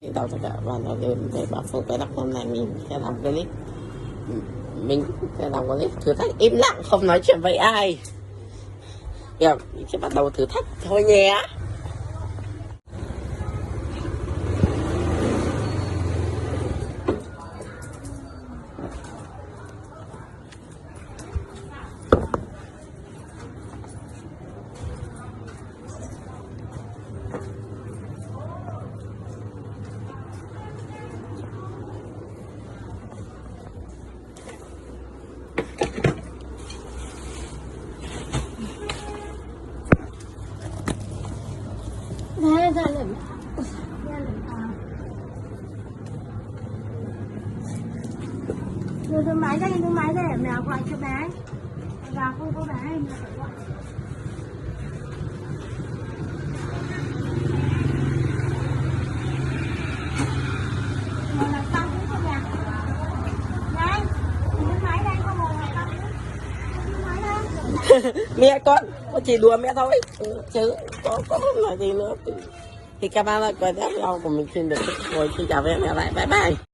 Chào tất cả bạn đã đến với bảo Phúc. Cái đọc hôm nay mình sẽ làm clip, mình sẽ làm clip thử thách im lặng không nói chuyện với ai. Giờ mình sẽ bắt đầu thử thách thôi nhé. Đây ra lửng đưa máy đây, đưa máy đây, mèo gọi cho bé và không có bé em phải gọi. Mà làm xong chứ không nhà đây, đưa máy đây, không ngồi làm xong đưa máy đây. Mẹ con chỉ đùa mẹ thôi chứ có nói gì nữa. Thì các bạn ơi, quay tiếp video của mình xin được hồi, xin chào và hẹn gặp lại, bye bye.